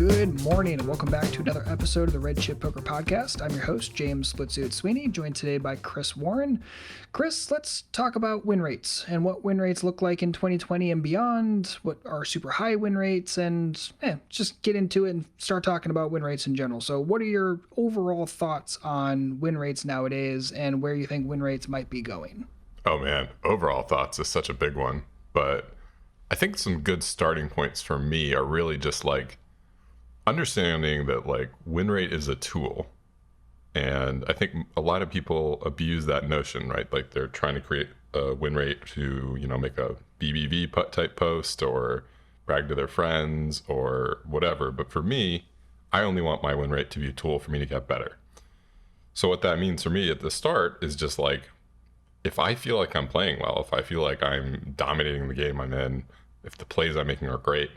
Good morning and welcome back to another episode of the Red Chip Poker Podcast. I'm your host, James Splitsuit Sweeney, joined today by Chris Warren. Chris, let's talk about win rates and what win rates look like in 2020 and beyond, what are super high win rates, and just get into it and start talking about win rates in general. So what are your overall thoughts on win rates nowadays and where you think win rates might be going? Oh man, overall thoughts is such a big one, but I think some good starting points for me are really just like understanding that like win rate is a tool. And I think a lot of people abuse that notion, right? Like they're trying to create a win rate to, make a BBV type post or brag to their friends or whatever. But for me, I only want my win rate to be a tool for me to get better. So what that means for me at the start is just like, if I feel like I'm playing well, if I feel like I'm dominating the game I'm in, if the plays I'm making are great,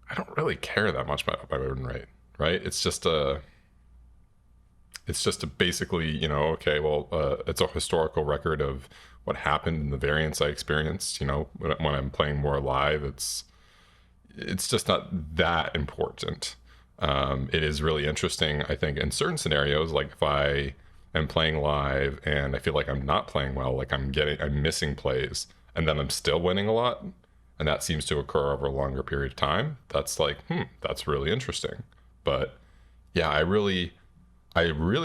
I don't really care that much about my win rate, right? It's just a basically, it's a historical record of what happened in the variance I experienced, when I'm playing more live. It's just not that important. It is really interesting, I think, in certain scenarios, like if I am playing live and I feel like I'm not playing well, like I'm missing plays, and then I'm still winning a lot, and that seems to occur over a longer period of time. That's like, that's really interesting. But yeah, I really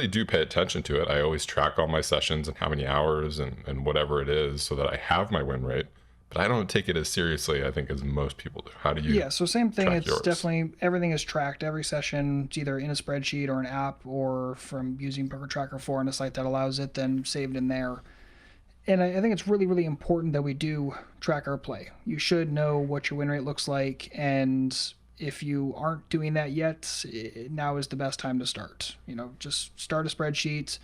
do pay attention to it. I always track all my sessions and how many hours and whatever it is so that I have my win rate. But I don't take it as seriously, I think, as most people do. How do you? Yeah, so same thing. It's yours? Definitely everything is tracked. Every session, it's either in a spreadsheet or an app or from using Poker Tracker 4 on a site that allows it, then saved in there. And I think it's really, really important that we do track our play. You should know what your win rate looks like. And if you aren't doing that yet, now is the best time to start. Just start a spreadsheet.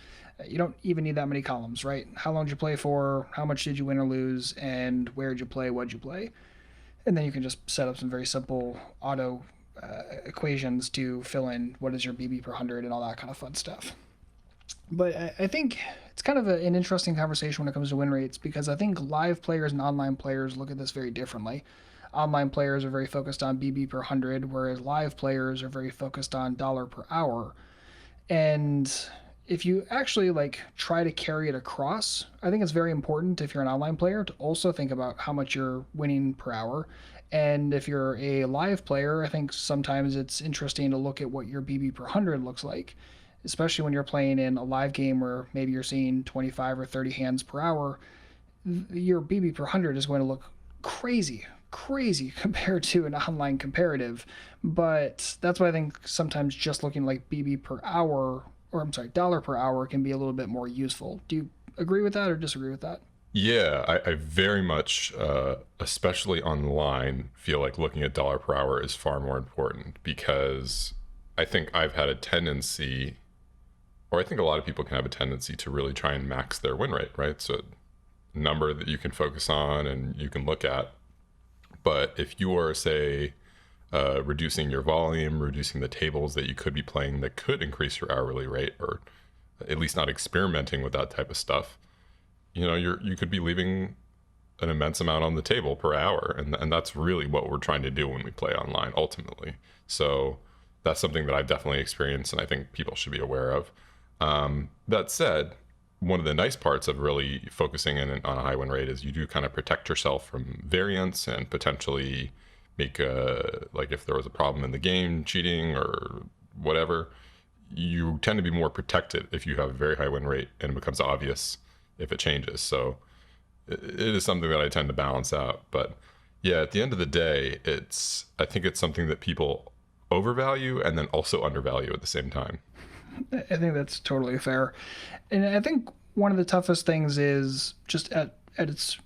You don't even need that many columns, right? How long did you play for? How much did you win or lose? And where did you play? What did you play? And then you can just set up some very simple auto equations to fill in what is your BB per 100 and all that kind of fun stuff. But I think it's kind of an interesting conversation when it comes to win rates, because I think live players and online players look at this very differently. Online players are very focused on BB per 100, whereas live players are very focused on dollar per hour. And if you actually try to carry it across, I think it's very important if you're an online player to also think about how much you're winning per hour. And if you're a live player, I think sometimes it's interesting to look at what your BB per 100 looks like, especially when you're playing in a live game where maybe you're seeing 25 or 30 hands per hour. Your BB per 100 is going to look crazy compared to an online comparative. But that's why I think sometimes just looking like BB per hour, dollar per hour, can be a little bit more useful. Do you agree with that or disagree with that? Yeah, I very much, especially online, feel like looking at dollar per hour is far more important, because I think I've had a tendency, or I think a lot of people can have a tendency to really try and max their win rate, right? So a number that you can focus on and you can look at. But if you are, say, reducing your volume, reducing the tables that you could be playing that could increase your hourly rate, or at least not experimenting with that type of stuff, you could be leaving an immense amount on the table per hour. And that's really what we're trying to do when we play online, ultimately. So that's something that I've definitely experienced and I think people should be aware of. That said, one of the nice parts of really focusing in on a high win rate is you do kind of protect yourself from variance and potentially make if there was a problem in the game, cheating or whatever, you tend to be more protected if you have a very high win rate and it becomes obvious if it changes. So it is something that I tend to balance out. But yeah, at the end of the day, I think it's something that people overvalue and then also undervalue at the same time. I think that's totally fair. And I think one of the toughest things is just at its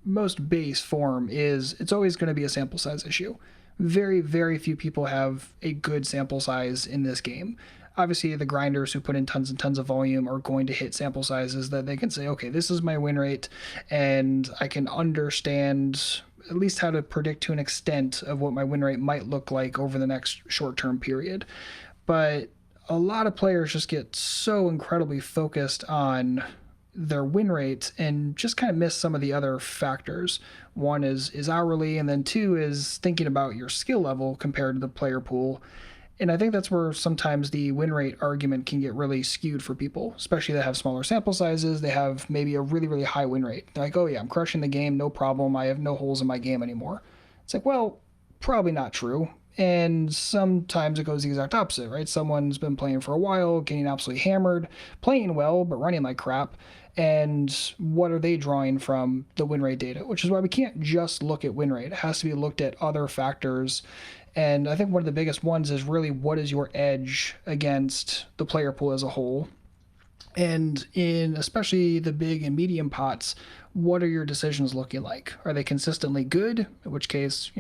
most base form is it's always going to be a sample size issue. Very, very few people have a good sample size in this game. Obviously, the grinders who put in tons and tons of volume are going to hit sample sizes that they can say, okay, this is my win rate, and I can understand at least how to predict to an extent of what my win rate might look like over the next short-term period. But a lot of players just get so incredibly focused on their win rate and just kind of miss some of the other factors. One is hourly, and then two is thinking about your skill level compared to the player pool. And I think that's where sometimes the win rate argument can get really skewed for people, especially that have smaller sample sizes. They have maybe a really, really high win rate. They're like, oh, yeah, I'm crushing the game, no problem. I have no holes in my game anymore. It's like, well, probably not true. And sometimes it goes the exact opposite, right? Someone's been playing for a while, getting absolutely hammered, playing well, but running like crap. And what are they drawing from the win rate data? Which is why we can't just look at win rate. It has to be looked at other factors. And I think one of the biggest ones is really what is your edge against the player pool as a whole? And in especially the big and medium pots, what are your decisions looking like? Are they consistently good? In which case,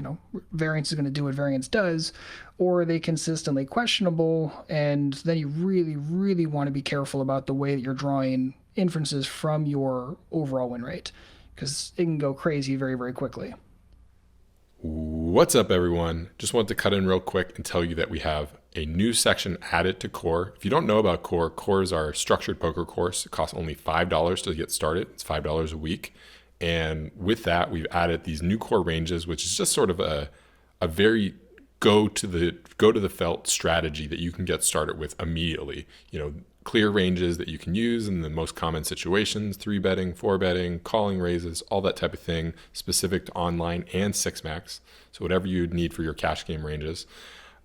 variance is going to do what variance does, or are they consistently questionable? And then you really, really want to be careful about the way that you're drawing inferences from your overall win rate, because it can go crazy very, very quickly. What's up, everyone? Just wanted to cut in real quick and tell you that we have a new section added to Core. If you don't know about Core, Core is our structured poker course. It costs only $5 to get started. It's $5 a week. And with that, we've added these new core ranges, which is just sort of a very go to the felt strategy that you can get started with immediately. Clear ranges that you can use in the most common situations: 3-betting, 4-betting, calling raises, all that type of thing, specific to online and six max. So whatever you need for your cash game ranges.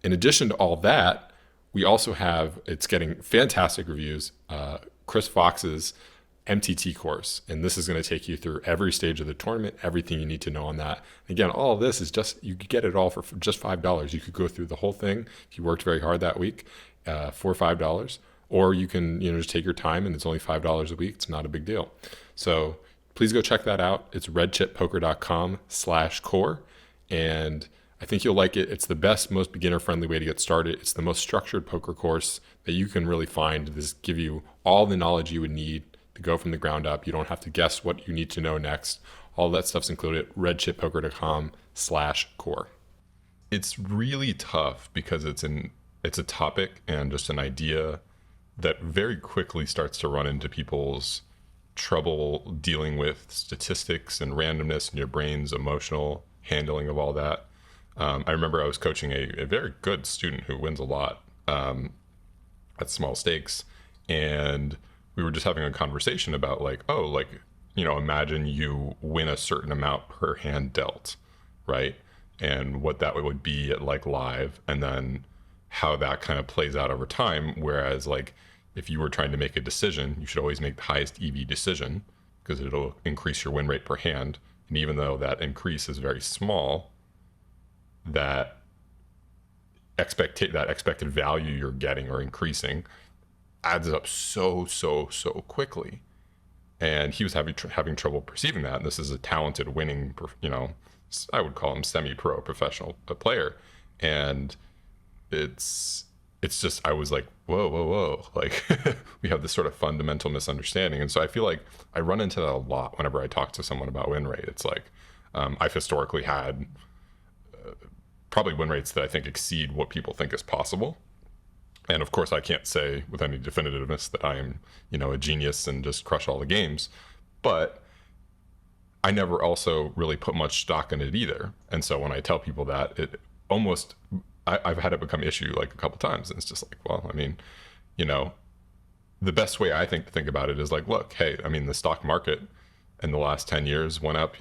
In addition to all that, we also have, it's getting fantastic reviews, Chris Fox's MTT course. And this is going to take you through every stage of the tournament, everything you need to know on that. Again, all of this is just, you could get it all for just $5. You could go through the whole thing if you worked very hard that week for $5. Or you can, just take your time, and it's only $5 a week. It's not a big deal. So please go check that out. It's redchippoker.com/core. And I think you'll like it. It's the best, most beginner-friendly way to get started. It's the most structured poker course that you can really find to just give you all the knowledge you would need to go from the ground up. You don't have to guess what you need to know next. All that stuff's included at redchippoker.com/core. It's really tough because it's a topic and just an idea that very quickly starts to run into people's trouble dealing with statistics and randomness and your brain's emotional handling of all that. I remember I was coaching a very good student who wins a lot at small stakes, and we were just having a conversation about imagine you win a certain amount per hand dealt, right? And what that would be at live, and then how that kind of plays out over time. Whereas if you were trying to make a decision, you should always make the highest EV decision because it'll increase your win rate per hand. And even though that increase is very small, that expected value you're getting or increasing adds up so quickly. And he was having trouble perceiving that. And this is a talented, winning, I would call him semi-pro professional player. And it's just, I was like, whoa. We have this sort of fundamental misunderstanding. And so I feel like I run into that a lot whenever I talk to someone about win rate. It's I've historically had probably win rates that I think exceed what people think is possible. And of course, I can't say with any definitiveness that I am, a genius and just crush all the games. But I never also really put much stock in it either. And so when I tell people that, it almost, I've had it become issue a couple times. And it's just the best way I think to think about it is look, hey, the stock market in the last 10 years went up,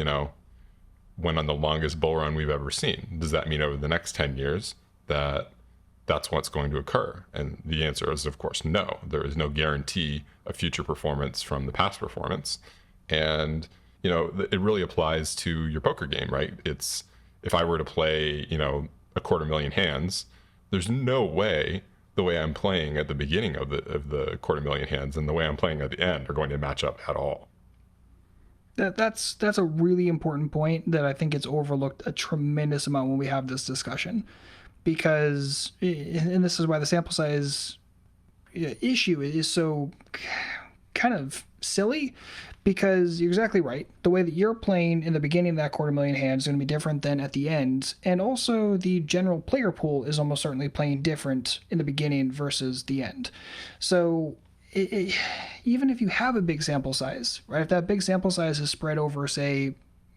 went on the longest bull run we've ever seen. Does that mean over the next 10 years that's what's going to occur? And the answer is, of course, no. There is no guarantee of future performance from the past performance. And, it really applies to your poker game, right? It's, if I were to play, a 250,000 hands, there's no way the way I'm playing at the beginning of the 250,000 hands and the way I'm playing at the end are going to match up at all. That's a really important point that I think gets overlooked a tremendous amount when we have this discussion, because, and this is why the sample size issue is so kind of silly, because you're exactly right. The way that you're playing in the beginning of that 250,000 hands is going to be different than at the end. And also the general player pool is almost certainly playing different in the beginning versus the end. So even if you have a big sample size, right? If that big sample size is spread over, say,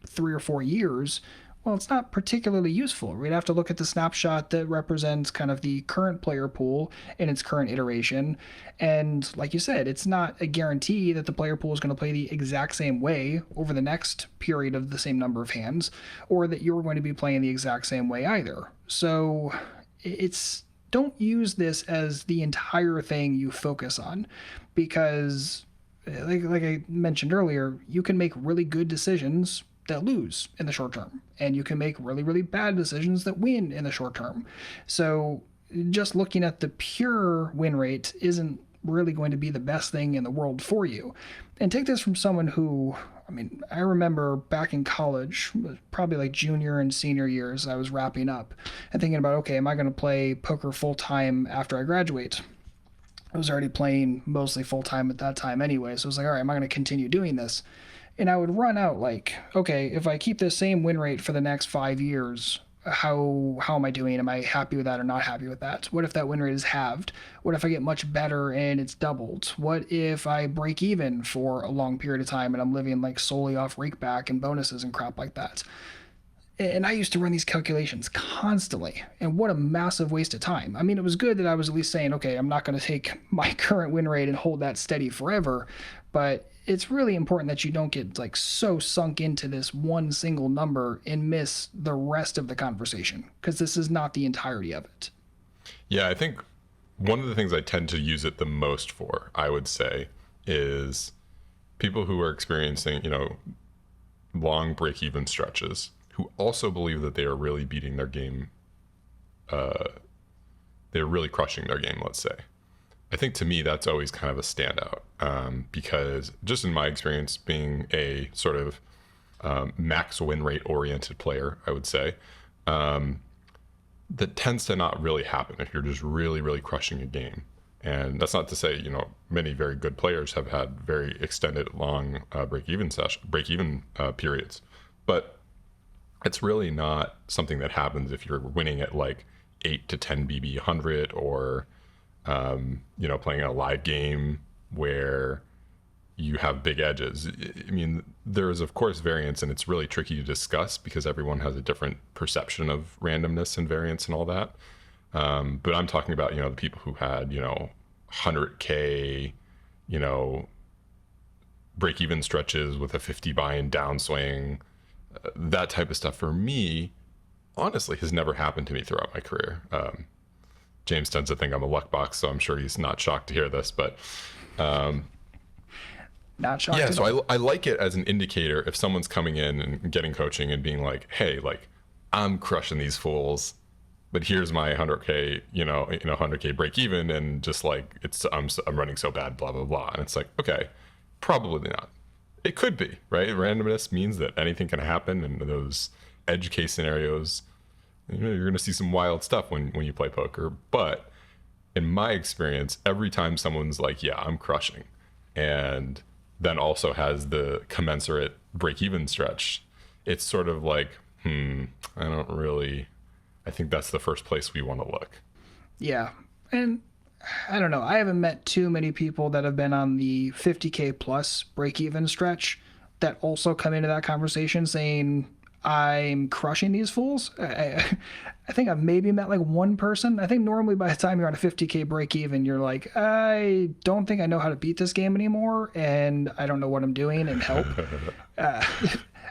3 or 4 years, Well, it's not particularly useful. We'd have to look at the snapshot that represents kind of the current player pool in its current iteration. And like you said, it's not a guarantee that the player pool is going to play the exact same way over the next period of the same number of hands, or that you're going to be playing the exact same way either. So it's don't use this as the entire thing you focus on, because like I mentioned earlier, you can make really good decisions that lose in the short term, and you can make really, really bad decisions that win in the short term. So just looking at the pure win rate isn't really going to be the best thing in the world for you. And take this from someone who, I mean, I remember back in college, probably like junior and senior years, I was wrapping up and thinking about, okay, am I going to play poker full time after I graduate? I was already playing mostly full time at that time anyway, so I was like, all right, am I going to continue doing this? And I would run out like, okay, if I keep this same win rate for the next 5 years, how am I doing? Am I happy with that or not happy with that? What if that win rate is halved? What if I get much better and it's doubled? What if I break even for a long period of time and I'm living like solely off rakeback and bonuses and crap like that? And I used to run these calculations constantly, and what a massive waste of time. I mean, it was good that I was at least saying, okay, I'm not going to take my current win rate and hold that steady forever, but it's really important that you don't get like so sunk into this one single number and miss the rest of the conversation, because this is not the entirety of it. Yeah, I think one of the things I tend to use it the most for, I would say, is people who are experiencing, long break even stretches, who also believe that they are really beating their game. They're really crushing their game, let's say. I think to me, that's always kind of a standout, because just in my experience being a sort of max win rate oriented player, I would say, that tends to not really happen if you're just really, really crushing a game. And that's not to say, many very good players have had very extended, long break even periods, but it's really not something that happens if you're winning at like 8 to 10 BB 100, or playing a live game where you have big edges. I mean, there is of course variance, and it's really tricky to discuss because everyone has a different perception of randomness and variance and all that. But I'm talking about, the people who had, 100K, break even stretches with a 50 buy-in downswing. That type of stuff for me, honestly, has never happened to me throughout my career. James tends to think I'm a luck box, so I'm sure he's not shocked to hear this, but Not shocked. yeah, At all. so I like it as an indicator if someone's coming in and getting coaching and being like, hey, like, I'm crushing these fools, but here's my 100K, 100K break even, and just like I'm running so bad, blah blah blah, and it's like, okay, probably not. It could be, right? Randomness means that anything can happen, and those edge case scenarios, you're going to see some wild stuff when you play poker. But in my experience, every time someone's like, yeah, I'm crushing, and then also has the commensurate break-even stretch, it's sort of like, I think that's the first place we want to look. Yeah. And I don't know. I haven't met too many people that have been on the 50K plus break even stretch that also come into that conversation saying, I'm crushing these fools. I think I've maybe met like one person. I think normally by the time you're on a 50K break even, you're like, I don't think I know how to beat this game anymore, and I don't know what I'm doing, and help.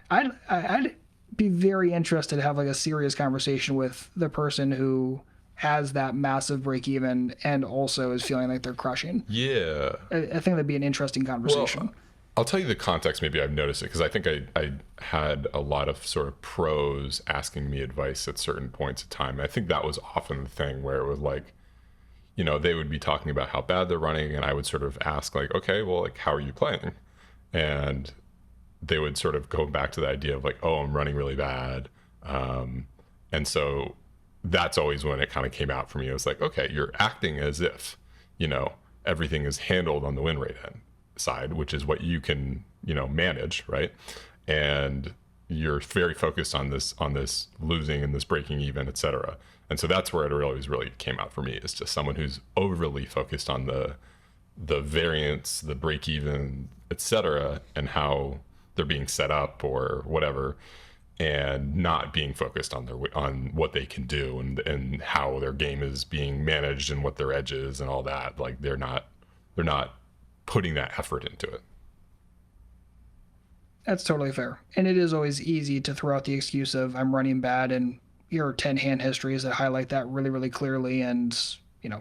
I'd be very interested to have like a serious conversation with the person who has that massive break even and also is feeling like they're crushing. Yeah. I think that'd be an interesting conversation. Well, I'll tell you the context. Maybe I've noticed it because I think I had a lot of sort of pros asking me advice at certain points of time. I think that was often the thing where it was like, they would be talking about how bad they're running, and I would sort of ask like, okay, well, like, how are you playing? And they would sort of go back to the idea of like, oh, I'm running really bad. And so that's always when it kind of came out for me. It was like, okay, you're acting as if, everything is handled on the win rate end side, which is what you can, manage, right? And you're very focused on this losing and this breaking even, etc. And so that's where it always really came out for me. It's just someone who's overly focused on the variance, the break even, etc., and how they're being set up or whatever. and not being focused on on what they can do and how their game is being managed and what their edge is and all that. Like they're not putting that effort into it. That's totally fair. And it is always easy to throw out the excuse of I'm running bad, and here are 10 hand histories that highlight that really, really clearly. And,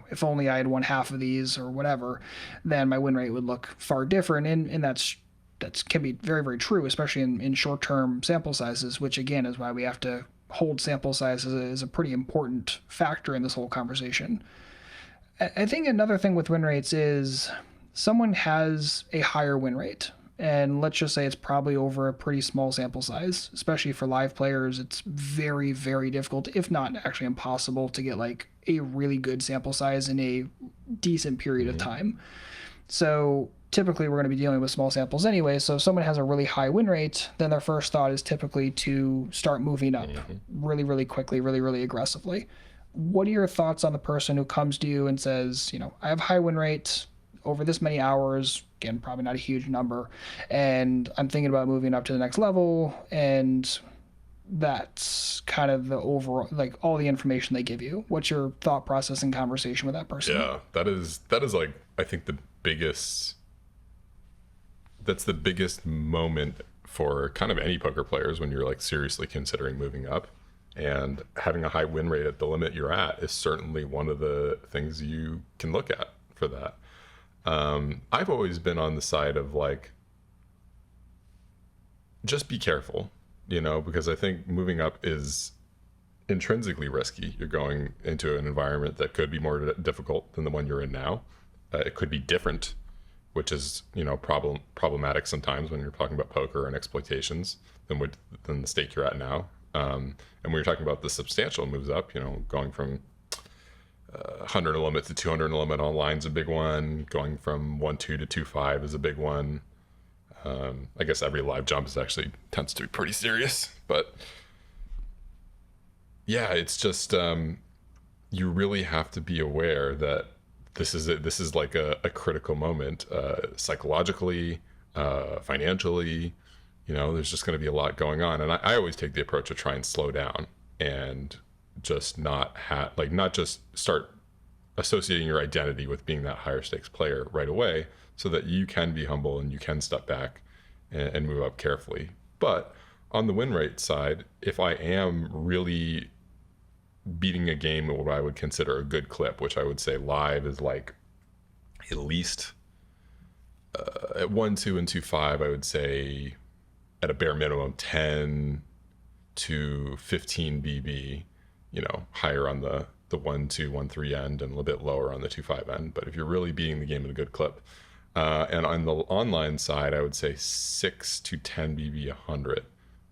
if only I had won half of these or whatever, then my win rate would look far different. And that can be very, very true, especially in short term sample sizes, which again is why we have to hold sample size as a pretty important factor in this whole conversation. I think another thing with win rates is someone has a higher win rate. And let's just say it's probably over a pretty small sample size, especially for live players. It's very, very difficult, if not actually impossible, to get like a really good sample size in a decent period of time. So typically we're going to be dealing with small samples anyway. So if someone has a really high win rate, then their first thought is typically to start moving up really, really quickly, really, really aggressively. What are your thoughts on the person who comes to you and says, I have high win rates over this many hours, again, probably not a huge number, and I'm thinking about moving up to the next level, and that's kind of the overall, like all the information they give you. What's your thought process and conversation with that person? Yeah, that is like I think that's the biggest moment for kind of any poker players when you're like seriously considering moving up. And having a high win rate at the limit you're at is certainly one of the things you can look at for that. I've always been on the side of like, just be careful, because I think moving up is intrinsically risky. You're going into an environment that could be more difficult than the one you're in now. It could be different, which is, problematic sometimes when you're talking about poker and exploitations than the stake you're at now. And when you're talking about the substantial moves up, going from 100 limit to 200 limit online is a big one. Going from 1-2 to 2-5 is a big one. I guess every live jump tends to be pretty serious, but yeah, it's just you really have to be aware that this is it. This is like a critical moment, psychologically, financially. There's just going to be a lot going on, and I always take the approach to try and slow down and just not just start associating your identity with being that higher stakes player right away, so that you can be humble and you can step back and move up carefully. But on the win rate side, if I am really beating a game at what I would consider a good clip, which I would say live is like at least at 1-2 and 2-5, I would say at a bare minimum 10 to 15 BB, higher on the 1-2, 1-3 end and a little bit lower on the 2-5 end. But if you're really beating the game at a good clip, and on the online side, I would say 6 to 10 BB 100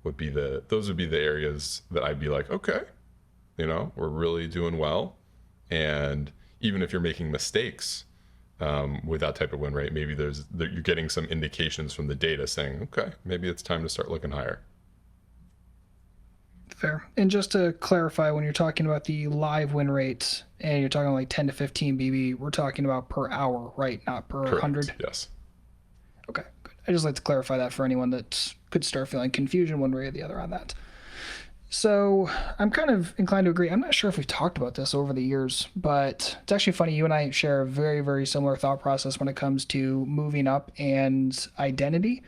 would be those would be the areas that I'd be like, okay, we're really doing well. And even if you're making mistakes with that type of win rate, maybe you're getting some indications from the data saying, okay, maybe it's time to start looking higher. Fair. And just to clarify, when you're talking about the live win rates and you're talking like 10 to 15 BB, we're talking about per hour, right? Not per Correct. 100? Yes. Okay, good. I just like to clarify that for anyone that could start feeling confusion one way or the other on that. So I'm kind of inclined to agree. I'm not sure if we've talked about this over the years, but it's actually funny. You and I share a very, very similar thought process when it comes to moving up and identity,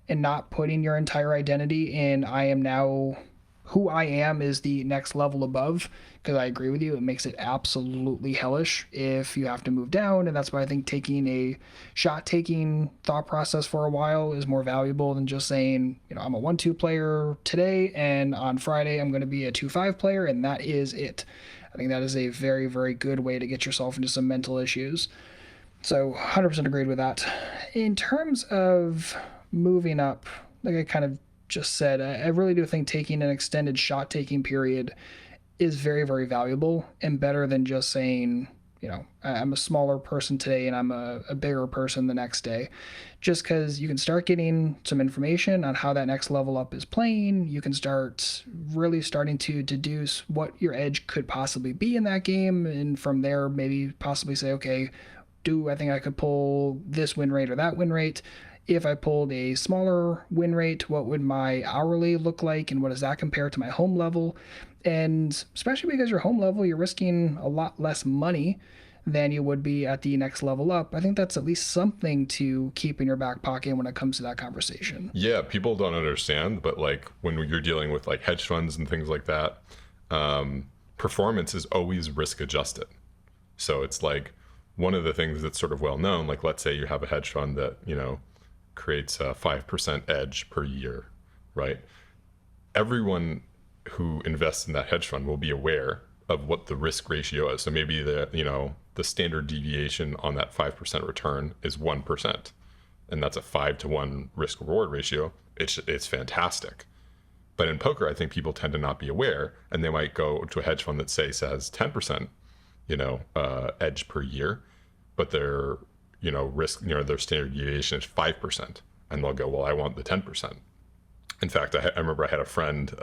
and not putting your entire identity in I am now who I am is the next level above, because I agree with you. It makes it absolutely hellish if you have to move down. And that's why I think taking a shot taking thought process for a while is more valuable than just saying, I'm a 1-2 player today, and on Friday I'm going to be a 2-5 player, and that is it. I think that is a very, very good way to get yourself into some mental issues. So 100% agreed with that. In terms of moving up, like I kind of just said, I really do think taking an extended shot taking period is very, very valuable and better than just saying, I'm a smaller person today and I'm a bigger person the next day. Just because you can start getting some information on how that next level up is playing. You can start really starting to deduce what your edge could possibly be in that game. And from there, maybe possibly say, okay, do I think I could pull this win rate or that win rate? If I pulled a smaller win rate, what would my hourly look like, and what does that compare to my home level? And especially because your home level, you're risking a lot less money than you would be at the next level up. I think that's at least something to keep in your back pocket when it comes to that conversation. Yeah, people don't understand, but like when you're dealing with like hedge funds and things like that, performance is always risk adjusted. So it's like one of the things that's sort of well known, like let's say you have a hedge fund that, creates a 5% edge per year, right? Everyone who invests in that hedge fund will be aware of what the risk ratio is. So maybe the standard deviation on that 5% return is 1%. And that's a 5-to-1 risk reward ratio. It's fantastic. But in poker, I think people tend to not be aware, and they might go to a hedge fund that says 10%, edge per year, but their risk, their standard deviation is 5%, and they'll go, well, I want the 10%. In fact, I remember I had a friend,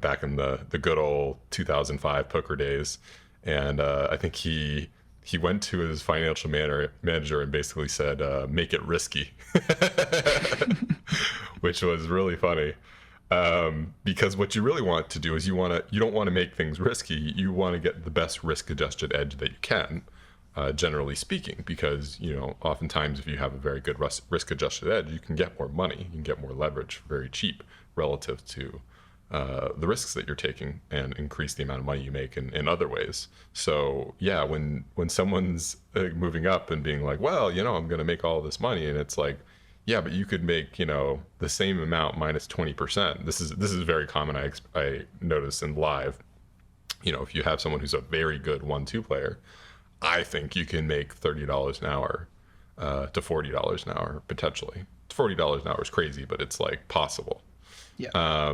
back in the good old 2005 poker days, and I think he went to his financial manager and basically said, "Make it risky," which was really funny. Because what you really want to do is you don't want to make things risky. You want to get the best risk-adjusted edge that you can, generally speaking. Because oftentimes if you have a very good risk-adjusted edge, you can get more money, you can get more leverage very cheap relative to the risks that you're taking, and increase the amount of money you make in other ways. So yeah, when someone's moving up and being like, well, I'm going to make all this money, and it's like, yeah, but you could make the same amount minus 20%. This is very common. I notice in live. If you have someone who's a very good 1-2 player, I think you can make $30 an hour to $40 an hour potentially. $40 an hour is crazy, but it's like possible. Yeah.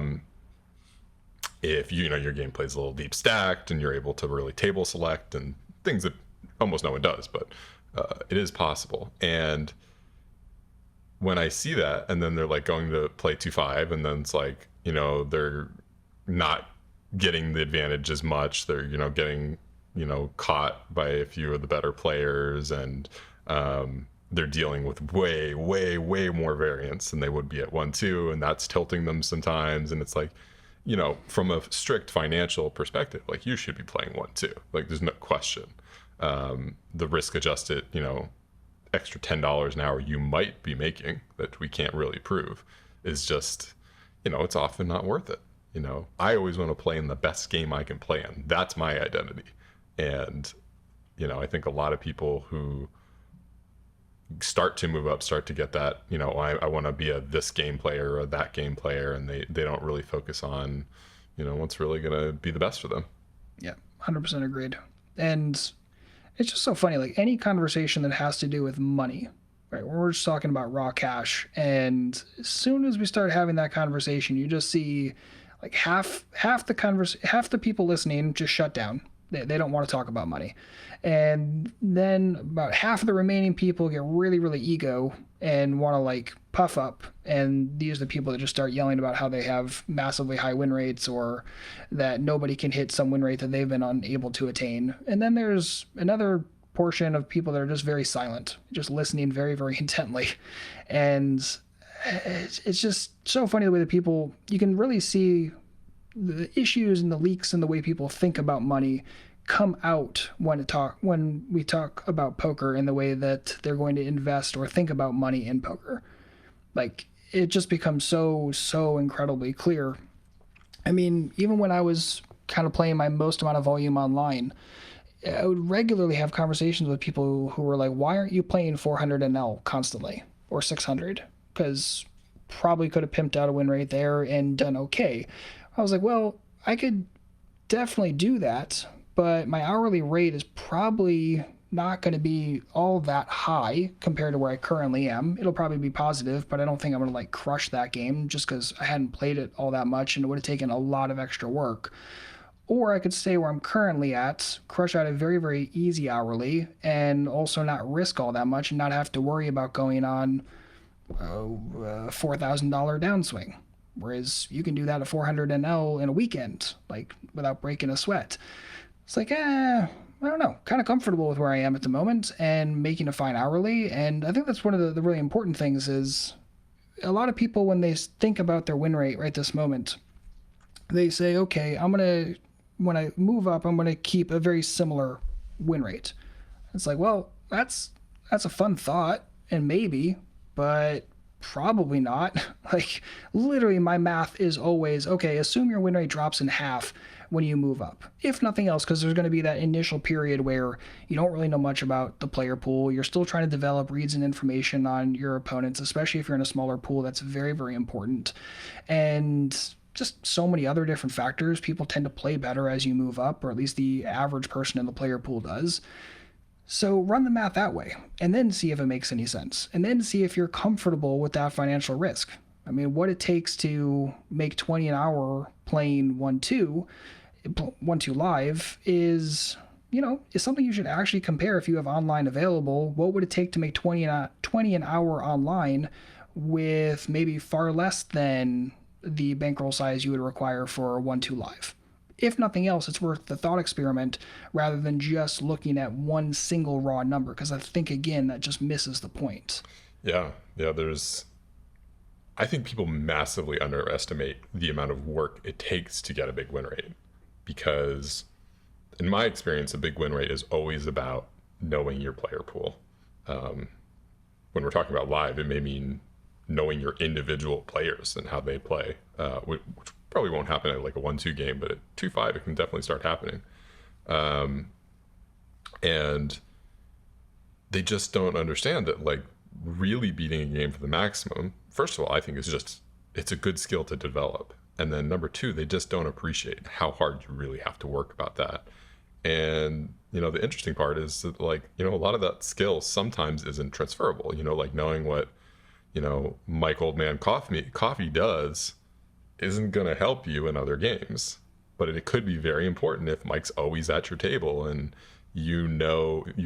If your game plays a little deep stacked and you're able to really table select and things that almost no one does, but it is possible. And when I see that, and then they're like going to play 2-5, and then it's like, they're not getting the advantage as much. They're, getting, caught by a few of the better players, and they're dealing with way, way, way more variance than they would be at 1-2, and that's tilting them sometimes. And it's like, from a strict financial perspective, like you should be playing 1-2. Like there's no question. The risk adjusted, extra $10 an hour you might be making that we can't really prove is just, it's often not worth it. I always want to play in the best game I can play in. That's my identity. And, I think a lot of people who start to move up, start to get that, I want to be this game player or that game player. And they don't really focus on, what's really going to be the best for them. Yeah. 100% agreed. And it's just so funny, like any conversation that has to do with money, right? We're just talking about raw cash, and as soon as we start having that conversation, you just see like half the people listening just shut down. They don't want to talk about money, and then about half of the remaining people get really, really ego and want to like puff up, and these are the people that just start yelling about how they have massively high win rates, or that nobody can hit some win rate that they've been unable to attain. And then there's another portion of people that are just very silent, just listening very, very intently. And it's just so funny the way that people, you can really see the issues and the leaks and the way people think about money come out when we talk about poker, and the way that they're going to invest or think about money in poker. Like it just becomes so incredibly clear. I mean, even when I was kind of playing my most amount of volume online, I would regularly have conversations with people who were like, why aren't you playing 400 NL constantly, or 600? Because probably could have pimped out a win rate there and done okay. I was like, well, I could definitely do that, but my hourly rate is probably not going to be all that high compared to where I currently am. It'll probably be positive, but I don't think I'm going to like crush that game just because I hadn't played it all that much, and it would have taken a lot of extra work. Or I could stay where I'm currently at, crush out a very, very easy hourly, and also not risk all that much and not have to worry about going on a $4,000 downswing. Whereas you can do that at 400 NL in a weekend, like without breaking a sweat. It's like, I don't know, kind of comfortable with where I am at the moment and making a fine hourly. And I think that's one of the really important things is a lot of people, when they think about their win rate right this moment, they say, okay, when I move up, I'm going to keep a very similar win rate. It's like, well, that's a fun thought, and maybe, but probably not. Like, literally, my math is always okay. Assume your win rate drops in half when you move up, if nothing else, because there's going to be that initial period where you don't really know much about the player pool. You're still trying to develop reads and information on your opponents, especially if you're in a smaller pool. That's very, very important, and just so many other different factors. People tend to play better as you move up, or at least the average person in the player pool does. So run the math that way and then see if it makes any sense. And then see if you're comfortable with that financial risk. I mean, what it takes to make 20 an hour playing 1-2 live is something you should actually compare if you have online available. What would it take to make 20 an hour online with maybe far less than the bankroll size you would require for 1-2 live? If nothing else, it's worth the thought experiment rather than just looking at one single raw number, because I think, again, that just misses the point. Yeah, yeah. I think people massively underestimate the amount of work it takes to get a big win rate, because in my experience, a big win rate is always about knowing your player pool. Um, when we're talking about live, it may mean knowing your individual players and how they play, which probably won't happen at like a 1-2 game, but at 2-5, it can definitely start happening. Um, and they just don't understand that, like, really beating a game for the maximum, first of all, I think it's a good skill to develop. And then number two, they just don't appreciate how hard you really have to work about that. And, the interesting part is that, like, a lot of that skill sometimes isn't transferable, like knowing what, Mike Old Man Coffee does isn't going to help you in other games. But it could be very important if Mike's always at your table and you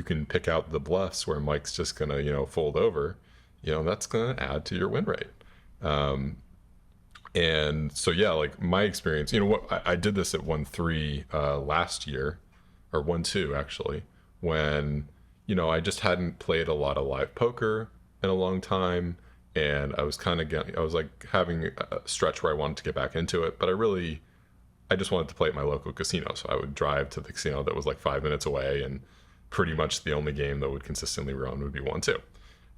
can pick out the bluffs where Mike's just going to, fold over, that's going to add to your win rate. And so, yeah, like my experience, I did this at 1-3 last year, or 1-2 actually, when, I just hadn't played a lot of live poker in a long time. And I was like having a stretch where I wanted to get back into it, but I just wanted to play at my local casino. So I would drive to the casino that was like 5 minutes away, and pretty much the only game that would consistently run would be 1-2.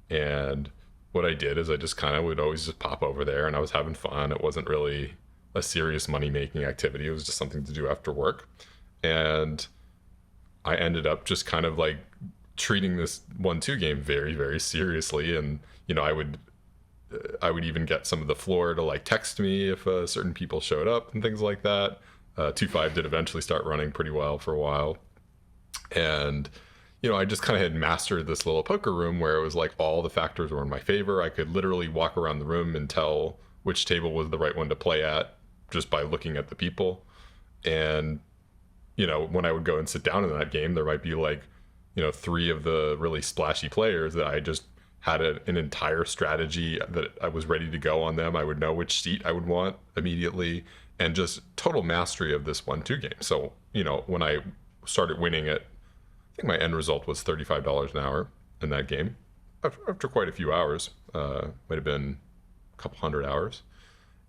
And what I did is I just kind of would always just pop over there, and I was having fun. It wasn't really a serious money making activity. It was just something to do after work. And I ended up just kind of like treating this 1-2 game very, very seriously. And, I would even get some of the floor to like text me if certain people showed up and things like that. 2-5 did eventually start running pretty well for a while. And, I just kind of had mastered this little poker room where it was like all the factors were in my favor. I could literally walk around the room and tell which table was the right one to play at just by looking at the people. And, when I would go and sit down in that game, there might be like, three of the really splashy players that I just had an entire strategy that I was ready to go on them. I would know which seat I would want immediately, and just total mastery of this 1-2 game. So, when I started winning it, I think my end result was $35 an hour in that game after quite a few hours. Might have been a couple hundred hours.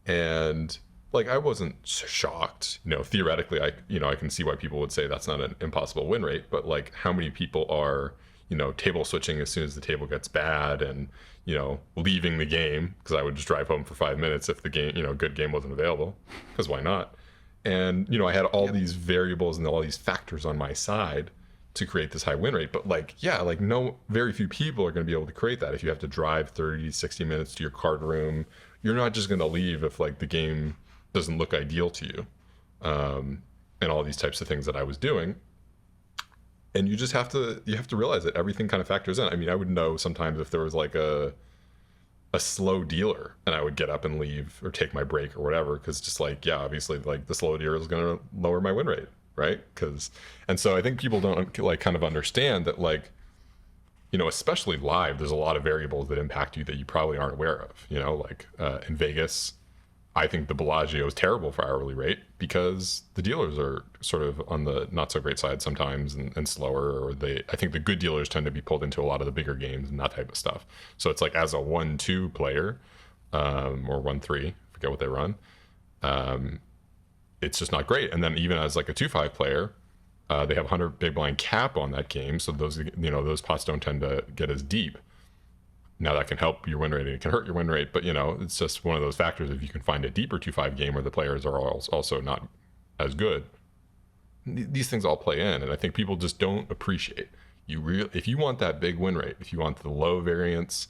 And like, I wasn't shocked, theoretically, I can see why people would say that's not an impossible win rate, but like how many people are, table switching as soon as the table gets bad, and, leaving the game because I would just drive home for 5 minutes if the game, good game wasn't available, because why not? And, I had all these variables and all these factors on my side to create this high win rate. But like, yeah, like very few people are going to be able to create that. If you have to drive 30, 60 minutes to your card room, you're not just going to leave if like the game doesn't look ideal to you. And all these types of things that I was doing. And you have to realize that everything kind of factors in. I mean, I would know sometimes if there was like a slow dealer, and I would get up and leave or take my break or whatever, because just like, yeah, obviously like the slow dealer is going to lower my win rate, right? And so I think people don't like kind of understand that, like, especially live, there's a lot of variables that impact you that you probably aren't aware of. Like in Vegas, I think the Bellagio is terrible for hourly rate because the dealers are sort of on the not so great side sometimes and slower. Or I think the good dealers tend to be pulled into a lot of the bigger games and that type of stuff. So it's like as a 1-2 player, or 1-3, forget what they run, it's just not great. And then even as like a 2-5 player, they have 100 big blind cap on that game, so those pots don't tend to get as deep. Now that can help your win rate and it can hurt your win rate, but it's just one of those factors. If you can find a deeper 2-5 game where the players are also not as good, these things all play in, and I think people just don't appreciate. If you want that big win rate, if you want the low variance,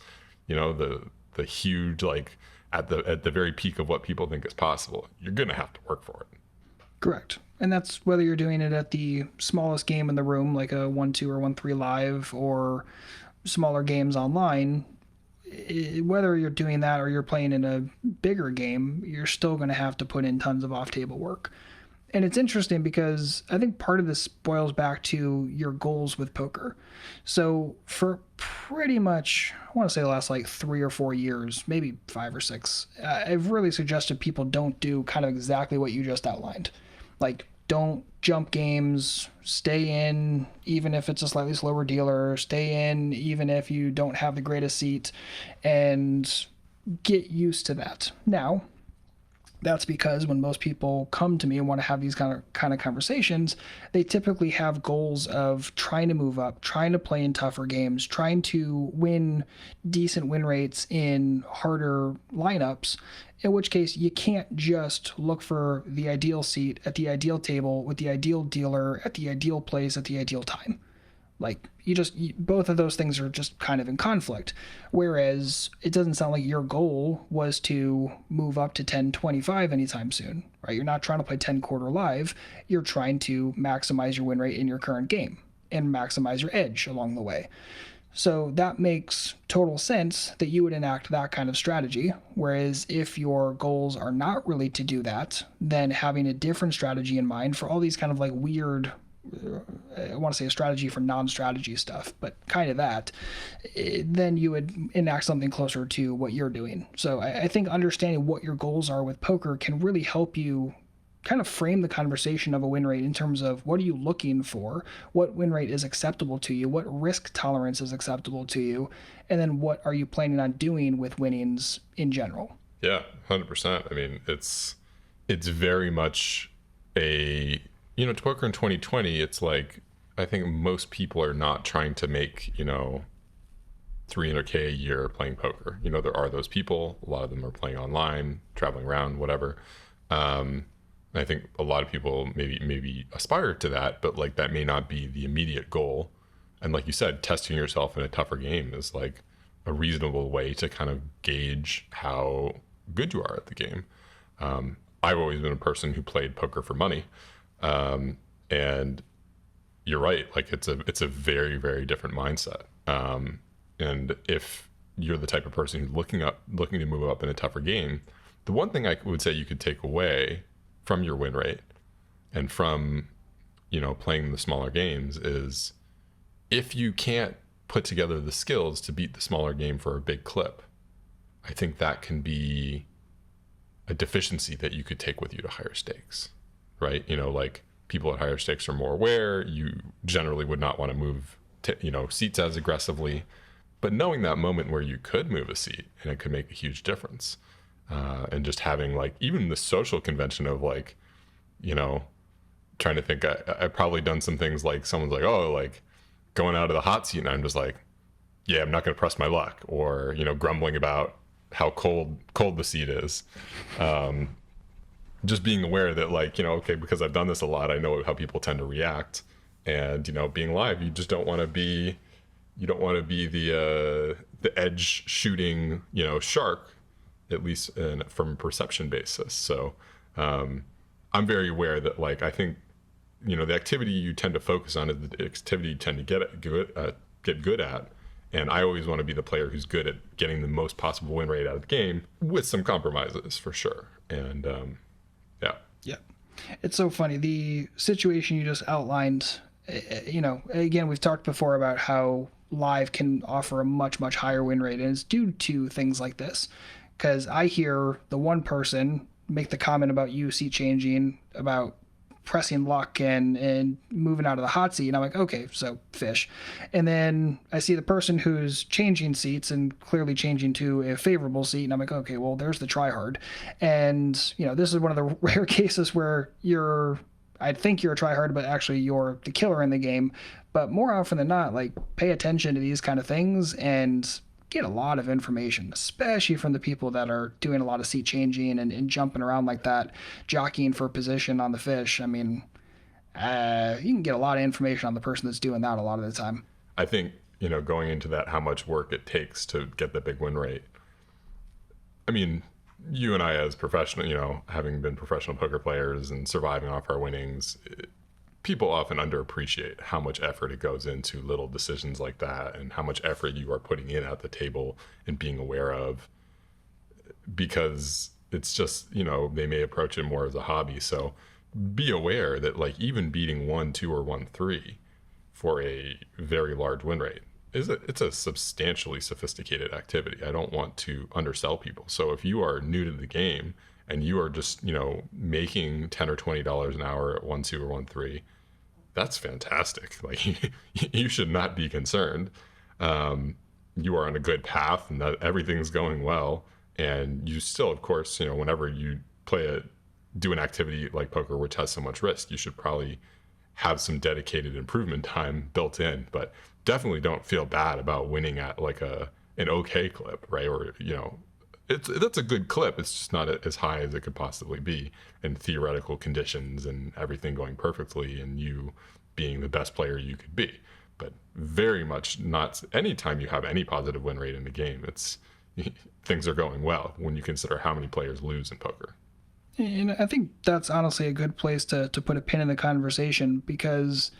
the huge, like at the very peak of what people think is possible, you're gonna have to work for it. Correct. And that's whether you're doing it at the smallest game in the room, like a 1-2 or 1-3 live, or smaller games online. Whether you're doing that or you're playing in a bigger game, you're still going to have to put in tons of off-table work. And it's interesting because I think part of this boils back to your goals with poker. So for pretty much, I want to say the last like 3 or 4 years, maybe 5 or 6, I've really suggested people don't do kind of exactly what you just outlined. Like, don't jump games, stay in even if it's a slightly slower dealer, stay in even if you don't have the greatest seat, and get used to that. Now, that's because when most people come to me and want to have these kind of conversations, they typically have goals of trying to move up, trying to play in tougher games, trying to win decent win rates in harder lineups, in which case you can't just look for the ideal seat at the ideal table with the ideal dealer at the ideal place at the ideal time. Like, both of those things are just kind of in conflict. Whereas it doesn't sound like your goal was to move up to 10-25 anytime soon, right? You're not trying to play 10 quarter live. You're trying to maximize your win rate in your current game and maximize your edge along the way. So that makes total sense that you would enact that kind of strategy. Whereas if your goals are not really to do that, then having a different strategy in mind for all these kind of like weird, I want to say a strategy for non-strategy stuff, but kind of that, then you would enact something closer to what you're doing. So I think understanding what your goals are with poker can really help you kind of frame the conversation of a win rate in terms of what are you looking for, what win rate is acceptable to you, what risk tolerance is acceptable to you, and then what are you planning on doing with winnings in general. Yeah, 100%. I mean, it's very much a, to poker in 2020, it's like, I think most people are not trying to make, $300K a year playing poker. There are those people, a lot of them are playing online, traveling around, whatever. I think a lot of people maybe aspire to that, but like that may not be the immediate goal. And like you said, testing yourself in a tougher game is like a reasonable way to kind of gauge how good you are at the game. I've always been a person who played poker for money. And you're right, like it's a very, very different mindset. And if you're the type of person who's looking to move up in a tougher game, the one thing I would say you could take away from your win rate and from, playing the smaller games is if you can't put together the skills to beat the smaller game for a big clip, I think that can be a deficiency that you could take with you to higher stakes, right? Like people at higher stakes are more aware. You generally would not want to move, seats as aggressively, but knowing that moment where you could move a seat and it could make a huge difference. And just having like even the social convention of like, trying to think, I've probably done some things like someone's like, oh, like going out of the hot seat. And I'm just like, yeah, I'm not going to press my luck, or, grumbling about how cold the seat is. Just being aware that like, okay, because I've done this a lot, I know how people tend to react. And, being live, you just don't want to be, the edge shooting, shark, at least from a perception basis. So I'm very aware that like, I think, the activity you tend to focus on is the activity you tend to get good at. And I always want to be the player who's good at getting the most possible win rate out of the game with some compromises for sure. And yeah. Yeah. It's so funny. The situation you just outlined, again, we've talked before about how live can offer a much, much higher win rate. And it's due to things like this. Because I hear the one person make the comment about you seat changing, about pressing luck and moving out of the hot seat. And I'm like, okay, so fish. And then I see the person who's changing seats and clearly changing to a favorable seat. And I'm like, okay, well, there's the try hard. And, you know, this is one of the rare cases where I think you're a try hard, but actually you're the killer in the game. But more often than not, like, pay attention to these kind of things and get a lot of information, especially from the people that are doing a lot of seat changing and jumping around like that, jockeying for position on the fish. I mean, you can get a lot of information on the person that's doing that a lot of the time. I think, you know, going into that, how much work it takes to get the big win rate. I mean, you and I as professional, you know, having been professional poker players and surviving off our winnings, people often underappreciate how much effort it goes into little decisions like that and how much effort you are putting in at the table and being aware of, because it's just, you know, they may approach it more as a hobby. So be aware that, like, even beating 1-2 or 1-3 for a very large win rate it's a substantially sophisticated activity. I don't want to undersell people. So if you are new to the game and you are just, you know, making $10 or $20 an hour at 1-2 or 1-3, that's fantastic. Like, you should not be concerned. You are on a good path and that everything's going well. And you still, of course, you know, whenever you do an activity like poker, which has so much risk, you should probably have some dedicated improvement time built in. But definitely don't feel bad about winning at like an okay clip, right? Or, you know, that's a good clip. It's just not as high as it could possibly be in theoretical conditions and everything going perfectly and you being the best player you could be. But very much not anytime you have any positive win rate in the game, it's things are going well when you consider how many players lose in poker. And I think that's honestly a good place to put a pin in the conversation, because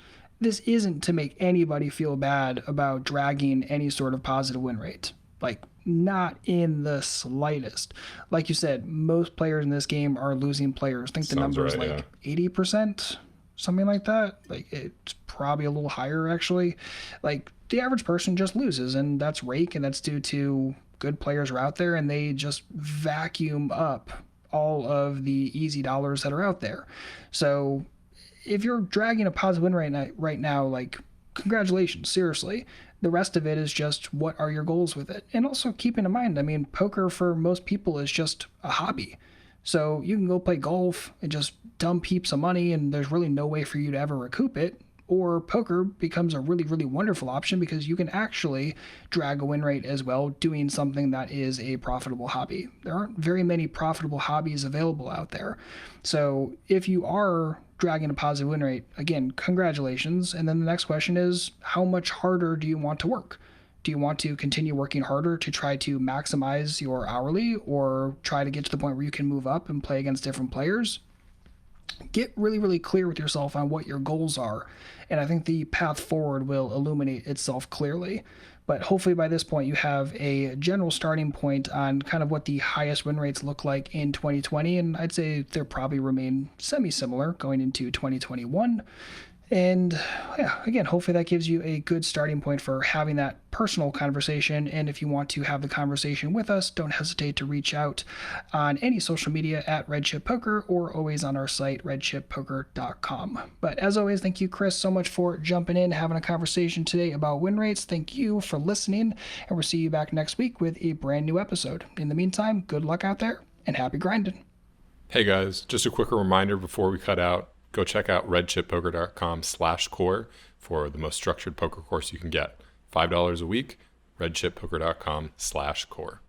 this isn't to make anybody feel bad about dragging any sort of positive win rate. Like, not in the slightest. Like you said, most players in this game are losing players. I think the number is right, like 80%, something like that. Like, it's probably a little higher, actually. Like, the average person just loses, and that's rake, and that's due to good players are out there, and they just vacuum up all of the easy dollars that are out there. So if you're dragging a positive win rate right now, like, congratulations, seriously. The rest of it is just, what are your goals with it? And also keeping in mind, I mean, poker for most people is just a hobby. So you can go play golf and just dump heaps of money and there's really no way for you to ever recoup it. Or poker becomes a really, really wonderful option because you can actually drag a win rate as well doing something that is a profitable hobby. There aren't very many profitable hobbies available out there. So if you are dragging a positive win rate, again, congratulations. And then the next question is, how much harder do you want to work? Do you want to continue working harder to try to maximize your hourly, or try to get to the point where you can move up and play against different players? Get really, really clear with yourself on what your goals are. And I think the path forward will illuminate itself clearly. But hopefully by this point, you have a general starting point on kind of what the highest win rates look like in 2020. And I'd say they'll probably remain semi-similar going into 2021. And yeah, again, hopefully that gives you a good starting point for having that personal conversation. And if you want to have the conversation with us, don't hesitate to reach out on any social media at Redchip Poker, or always on our site, redchippoker.com. But as always, thank you, Chris, so much for jumping in, having a conversation today about win rates. Thank you for listening, and we'll see you back next week with a brand new episode. In the meantime, good luck out there and happy grinding. Hey guys, just a quick reminder before we cut out. Go check out redchippoker.com/core for the most structured poker course you can get. $5 a week, redchippoker.com/core.